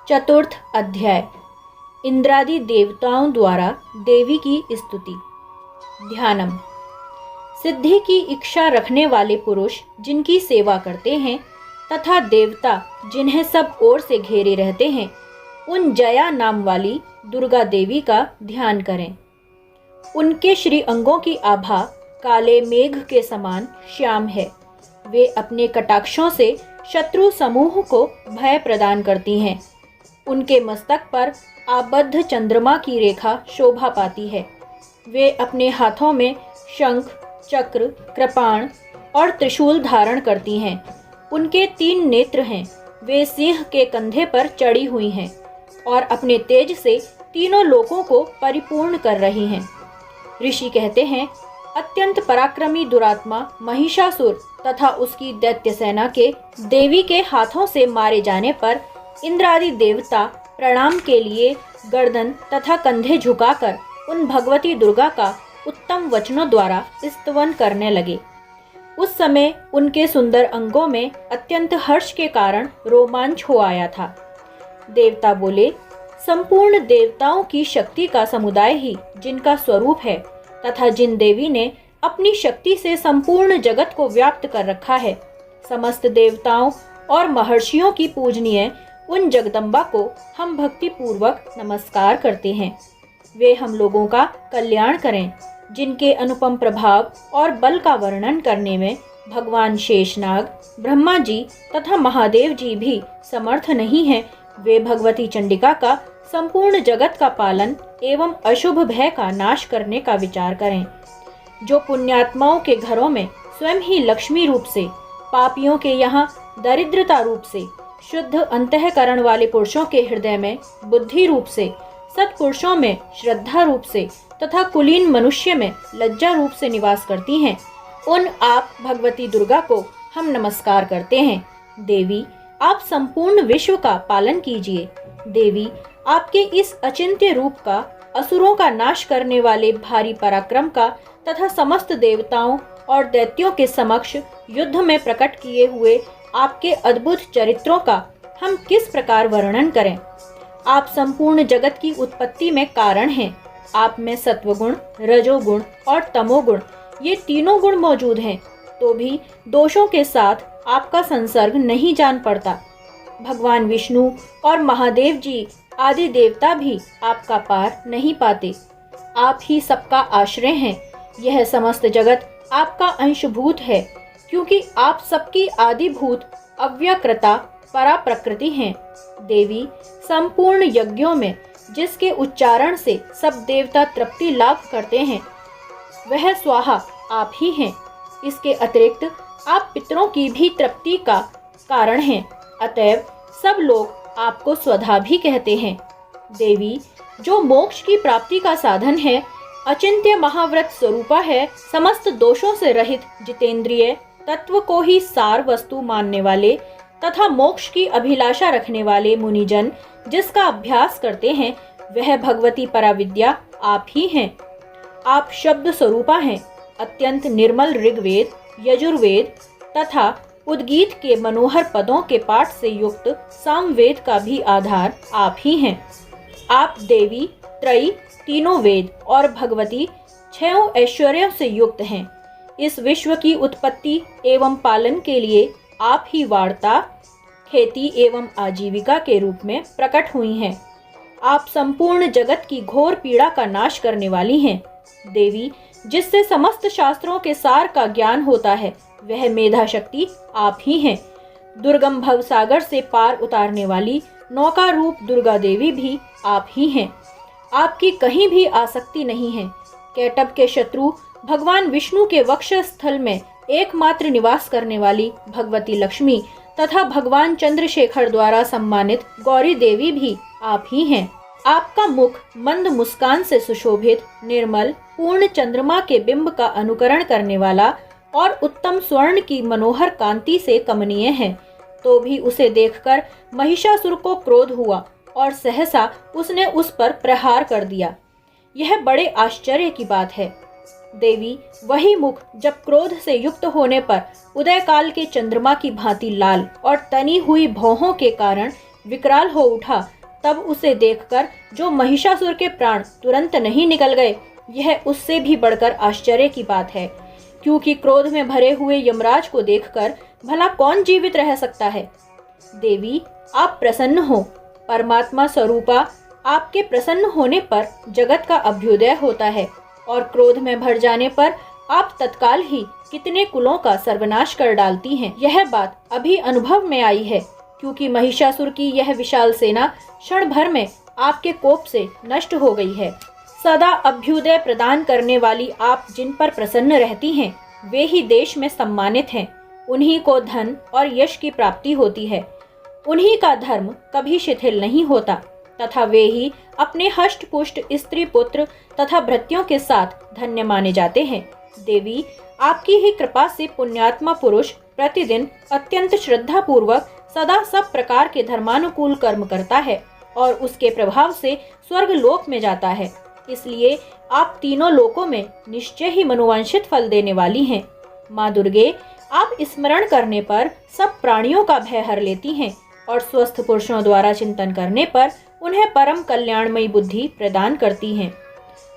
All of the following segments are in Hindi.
चतुर्थ अध्याय। इंद्रादि देवताओं द्वारा देवी की स्तुति। ध्यानम। सिद्धि की इच्छा रखने वाले पुरुष जिनकी सेवा करते हैं तथा देवता जिन्हें सब ओर से घेरे रहते हैं, उन जया नाम वाली दुर्गा देवी का ध्यान करें। उनके श्री अंगों की आभा काले मेघ के समान श्याम है। वे अपने कटाक्षों से शत्रु समूह को भय प्रदान करती हैं। उनके मस्तक पर आबद्ध चंद्रमा की रेखा शोभा पाती है। वे अपने हाथों में शंख, चक्र, कृपाण और त्रिशूल धारण करती हैं। उनके 3 नेत्र हैं। वे सिंह के कंधे पर चढ़ी हुई हैं और अपने तेज से तीनों लोकों को परिपूर्ण कर रही हैं। ऋषि कहते हैं, अत्यंत पराक्रमी दुरात्मा महिषासुर तथा उसकी दैत्य सेना के देवी के हाथों से मारे जाने पर इंद्रादि देवता प्रणाम के लिए गर्दन तथा कंधे झुकाकर उन भगवती दुर्गा का उत्तम वचनों द्वारा स्तवन करने लगे। उस समय उनके सुंदर अंगों में अत्यंत हर्ष के कारण रोमांच हो आया था। देवता बोले, संपूर्ण देवताओं की शक्ति का समुदाय ही जिनका स्वरूप है तथा जिन देवी ने अपनी शक्ति से संपूर्ण जगत को व्याप्त कर रखा है, समस्त देवताओं और महर्षियों की पूजनीय उन जगदम्बा को हम भक्ति पूर्वक नमस्कार करते हैं। वे हम लोगों का कल्याण करें। जिनके अनुपम प्रभाव और बल का वर्णन करने में भगवान शेषनाग, ब्रह्मा जी तथा महादेव जी भी समर्थ नहीं हैं, वे भगवती चंडिका का संपूर्ण जगत का पालन एवं अशुभ भय का नाश करने का विचार करें। जो पुण्यात्माओं के घरों में स्वयं ही लक्ष्मी रूप से, पापियों के यहाँ दरिद्रता रूप से, शुद्ध अंतःकरण वाले पुरुषों के हृदय में बुद्धि रूप से, सत्पुरुषों में श्रद्धा रूप से तथा कुलीन मनुष्य में लज्जा रूप से निवास करती हैं, उन आप भगवती दुर्गा को हम नमस्कार करते हैं। देवी, आप संपूर्ण विश्व का पालन कीजिए। देवी, आपके इस अचिंत्य रूप का, असुरों का नाश करने वाले भारी पराक्रम का तथा समस्त देवताओं और दैत्यों के समक्ष युद्ध में प्रकट किए हुए आपके अद्भुत चरित्रों का हम किस प्रकार वर्णन करें। आप संपूर्ण जगत की उत्पत्ति में कारण हैं। आप में सत्वगुण, रजोगुण और तमोगुण, ये तीनों गुण मौजूद हैं, तो भी दोषों के साथ आपका संसर्ग नहीं जान पड़ता। भगवान विष्णु और महादेव जी आदि देवता भी आपका पार नहीं पाते। आप ही सबका आश्रय हैं। यह समस्त जगत आपका अंशभूत है, क्योंकि आप सबकी आदिभूत अव्यकृता परा प्रकृति हैं। देवी, संपूर्ण यज्ञों में जिसके उच्चारण से सब देवता तृप्ति लाभ करते हैं, वह स्वाहा आप ही हैं। इसके अतिरिक्त आप पितरों की भी तृप्ति का कारण हैं। अतएव सब लोग आपको स्वधा भी कहते हैं। देवी, जो मोक्ष की प्राप्ति का साधन है, अचिंत्य महाव्रत स्वरूपा है, समस्त दोषों से रहित जितेंद्रिय, तत्व को ही सार वस्तु मानने वाले तथा मोक्ष की अभिलाषा रखने वाले मुनिजन जिसका अभ्यास करते हैं, वह भगवती पराविद्या आप ही हैं। आप शब्द स्वरूपा हैं। अत्यंत निर्मल ऋग्वेद, यजुर्वेद तथा उद्गीत के मनोहर पदों के पाठ से युक्त सामवेद का भी आधार आप ही हैं। आप देवी, त्रयी, तीनों वेद और भगवती 6 ऐश्वर्यों से युक्त हैं। इस विश्व की उत्पत्ति एवं पालन के लिए आप ही वार्ता, खेती एवं आजीविका के रूप में प्रकट हुई हैं। आप संपूर्ण जगत की घोर पीड़ा का नाश करने वाली हैं। देवी, जिससे समस्त शास्त्रों के सार का ज्ञान होता है, वह मेधा शक्ति आप ही हैं। दुर्गम भव सागर से पार उतारने वाली नौका रूप दुर्गा देवी भी आप ही हैं। आपकी कहीं भी आसक्ति नहीं है। कैटभ के शत्रु भगवान विष्णु के वक्ष स्थल में एकमात्र निवास करने वाली भगवती लक्ष्मी तथा भगवान चंद्रशेखर द्वारा सम्मानित गौरी देवी भी आप ही हैं। आपका मुख मंद मुस्कान से सुशोभित, निर्मल, पूर्ण चंद्रमा के बिंब का अनुकरण करने वाला और उत्तम स्वर्ण की मनोहर कांति से कमनीय है। तो भी उसे देखकर महिषासुर को क्रोध हुआ और सहसा उसने उस पर प्रहार कर दिया। यह बड़े आश्चर्य की बात है। देवी, वही मुख जब क्रोध से युक्त होने पर उदय काल के चंद्रमा की भांति लाल और तनी हुई भौहों के कारण विकराल हो उठा, तब उसे देखकर जो महिषासुर के प्राण तुरंत नहीं निकल गए, यह उससे भी बढ़कर आश्चर्य की बात है, क्योंकि क्रोध में भरे हुए यमराज को देखकर भला कौन जीवित रह सकता है। देवी, आप प्रसन्न हो। परमात्मा स्वरूपा आपके प्रसन्न होने पर जगत का अभ्युदय होता है और क्रोध में भर जाने पर आप तत्काल ही कितने कुलों का सर्वनाश कर डालती हैं। यह बात अभी अनुभव में आई है, क्योंकि महिषासुर की यह विशाल सेना क्षण भर में आपके कोप से नष्ट हो गई है। सदा अभ्युदय प्रदान करने वाली आप जिन पर प्रसन्न रहती हैं, वे ही देश में सम्मानित हैं। उन्हीं को धन और यश की प्राप्ति होती है। उन्हीं का धर्म कभी शिथिल नहीं होता तथा वे ही अपने हष्ट पुष्ट स्त्री पुत्र तथा भृत्यों के साथ धन्य माने जाते हैं। देवी, आपकी ही कृपा से पुण्यात्मा पुरुष प्रतिदिन अत्यंत श्रद्धा पूर्वक सदा सब प्रकार के धर्मानुकूल कर्म करता है और उसके प्रभाव से स्वर्ग लोक में जाता है। इसलिए आप तीनों लोकों में निश्चय ही मनोवांछित फल देने वाली हैं। माँ दुर्गे, आप स्मरण करने पर सब प्राणियों का भय हर लेती हैं और स्वस्थ पुरुषों द्वारा चिंतन करने पर उन्हें परम कल्याणमयी बुद्धि प्रदान करती हैं।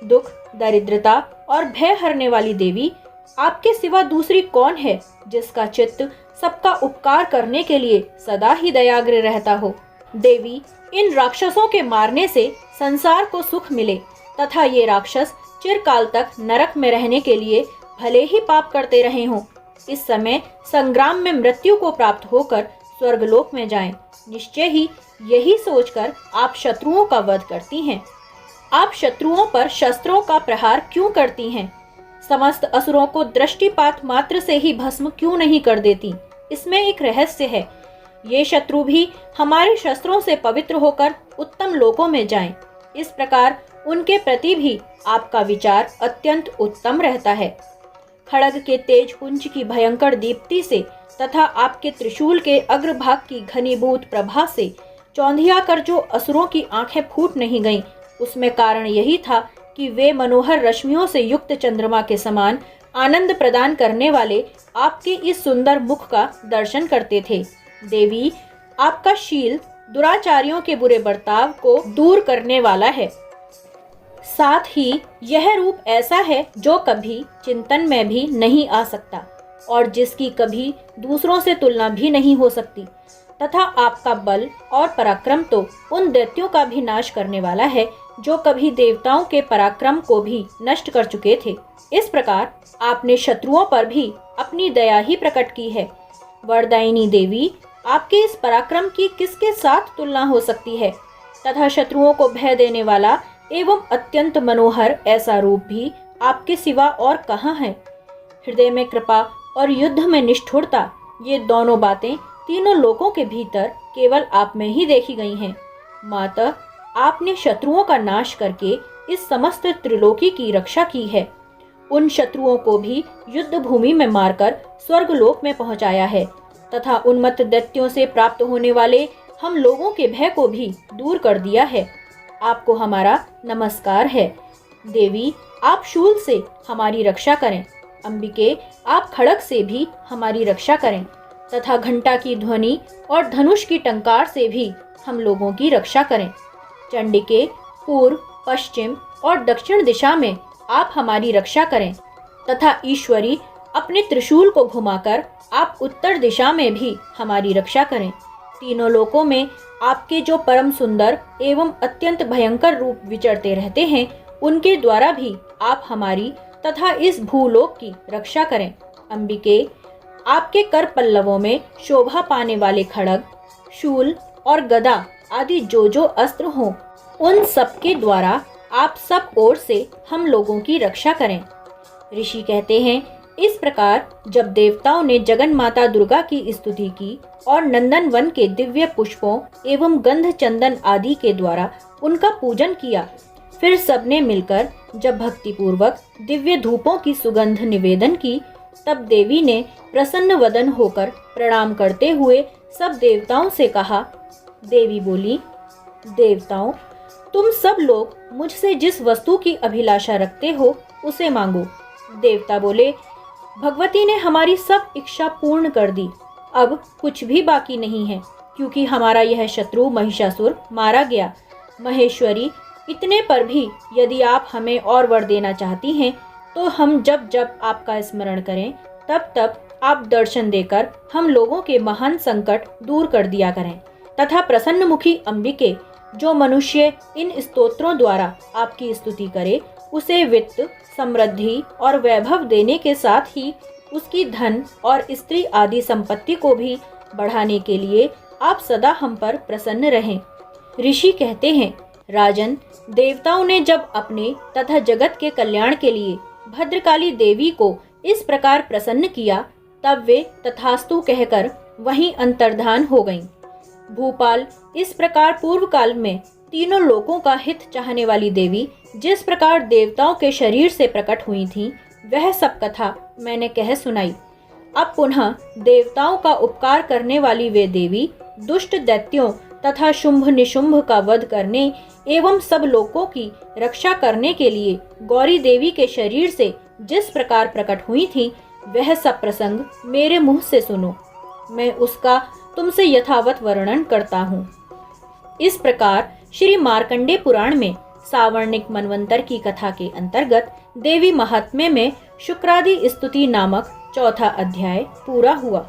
दुख, दरिद्रता और भय हरने वाली देवी, आपके सिवा दूसरी कौन है जिसका चित्त सबका उपकार करने के लिए सदा ही दयाग्र रहता हो। देवी, इन राक्षसों के मारने से संसार को सुख मिले तथा ये राक्षस चिरकाल तक नरक में रहने के लिए भले ही पाप करते रहे हों, इस समय संग्राम में मृत्यु को प्राप्त होकर स्वर्गलोक में जाएं। निश्चय ही यही सोचकर आप शत्रुओं का वध करती हैं। आप शत्रुओं पर शस्त्रों का प्रहार क्यों करती हैं? समस्त असुरों को दृष्टिपात मात्र से ही भस्म क्यों नहीं कर देती? इसमें एक रहस्य है। ये शत्रु भी हमारे शस्त्रों से पवित्र होकर उत्तम लोकों में जाएं। इस प्रकार उनके प्रति भी आपका विचार अत्यंत उत्तम रहता है। खड़ग के तेज पुंज की भयंकर दीप्ति से तथा आपके त्रिशूल के अग्रभाग की घनीभूत प्रभा से चौंधिया कर जो असुरों की आंखें फूट नहीं गईं, उसमें कारण यही था कि वे मनोहर रश्मियों से युक्त चंद्रमा के समान आनंद प्रदान करने वाले आपके इस सुंदर मुख का दर्शन करते थे। देवी, आपका शील दुराचारियों के बुरे बर्ताव को दूर करने वाला है। साथ ही यह रूप ऐसा है जो कभी चिंतन में भी नहीं आ सकता और जिसकी कभी दूसरों से तुलना भी नहीं हो सकती, तथा आपका बल और पराक्रम तो उन दैत्यों का भी नाश करने वाला है जो कभी देवताओं के पराक्रम को भी नष्ट कर चुके थे। इस प्रकार आपने शत्रुओं पर भी अपनी दया ही प्रकट की है। वरदायिनी देवी, आपके इस पराक्रम की किसके साथ तुलना हो सकती है? तथा शत्रुओं को भय देने वाला एवं अत्यंत मनोहर ऐसा रूप भी आपके सिवा और कहाँ है? हृदय में कृपा और युद्ध में निष्ठुरता, ये दोनों बातें तीनों लोकों के भीतर केवल आप में ही देखी गई हैं। माता, आपने शत्रुओं का नाश करके इस समस्त त्रिलोकी की रक्षा की है। उन शत्रुओं को भी युद्ध भूमि में मारकर स्वर्गलोक में पहुंचाया है तथा उन्मत्त दैत्यों से प्राप्त होने वाले हम लोगों के भय को भी दूर कर दिया है। आपको हमारा नमस्कार है। देवी, आप शूल से हमारी रक्षा करें। अंबिके, आप खड़ग से भी हमारी रक्षा करें तथा घंटा की ध्वनि और धनुष की टंकार से भी हम लोगों की रक्षा करें। चंडिके, पूर्व, पश्चिम और दक्षिण दिशा में आप हमारी रक्षा करें तथा ईश्वरी, अपने त्रिशूल को घुमाकर आप उत्तर दिशा में भी हमारी रक्षा करें। तीनों लोकों में आपके जो परम सुंदर एवं अत्यंत भयंकर रूप विचरते रहते हैं, उनके द्वारा भी आप हमारी तथा इस भूलोक की रक्षा करें। अंबिके, आपके कर पल्लवों में शोभा पाने वाले खड़ग, शूल और गदा आदि जो अस्त्र हों, उन सब के द्वारा आप सब ओर से हम लोगों की रक्षा करें। ऋषि कहते हैं, इस प्रकार जब देवताओं ने जगन माता दुर्गा की स्तुति की और नंदन वन के दिव्य पुष्पों एवं गंध चंदन आदि के द्वारा उनका पूजन किया, फिर सबने मिलकर जब भक्ति पूर्वक दिव्य धूपों की सुगंध निवेदन की, तब देवी ने प्रसन्न वदन होकर प्रणाम करते हुए सब देवताओं से कहा। देवी बोली, देवताओं, तुम सब लोग मुझसे जिस वस्तु की अभिलाषा रखते हो उसे मांगो। देवता बोले, भगवती ने हमारी सब इच्छा पूर्ण कर दी, अब कुछ भी बाकी नहीं है, क्योंकि हमारा यह शत्रु महिषासुर मारा गया। महेश्वरी, इतने पर भी यदि आप हमें और वर देना चाहती हैं तो हम जब जब आपका स्मरण करें तब तब आप दर्शन देकर हम लोगों के महान संकट दूर कर दिया करें। तथा प्रसन्नमुखी अंबिके, जो मनुष्य इन स्तोत्रों द्वारा आपकी स्तुति करे उसे वित्त, समृद्धि और वैभव देने के साथ ही उसकी धन और स्त्री आदि संपत्ति को भी बढ़ाने के लिए आप सदा हम पर प्रसन्न रहें। ऋषि कहते हैं, राजन, देवताओं ने जब अपने तथा जगत के कल्याण के लिए भद्रकाली देवी को इस प्रकार प्रसन्न किया तब वे तथास्तु कहकर वहीं अंतर्धान हो गईं। भूपाल, इस प्रकार पूर्व काल में तीनों लोकों का हित चाहने वाली देवी जिस प्रकार देवताओं के शरीर से प्रकट हुई थीं, वह सब कथा मैंने कह सुनाई। अब पुनः देवताओं का उपकार करने वाली वे देवी दुष्ट दैत्यों तथा शुंभ निशुंभ का वध करने एवं सब लोकों की रक्षा करने के लिए गौरी देवी के शरीर से जिस प्रकार प्रकट हुई थी, वह सब प्रसंग मेरे मुंह से सुनो। मैं उसका तुमसे यथावत वर्णन करता हूँ। इस प्रकार श्री मार्कंडे पुराण में सावर्णिक मनवंतर की कथा के अंतर्गत देवी महात्म्य में शुक्रादि स्तुति नामक चौथा अध्याय पूरा हुआ।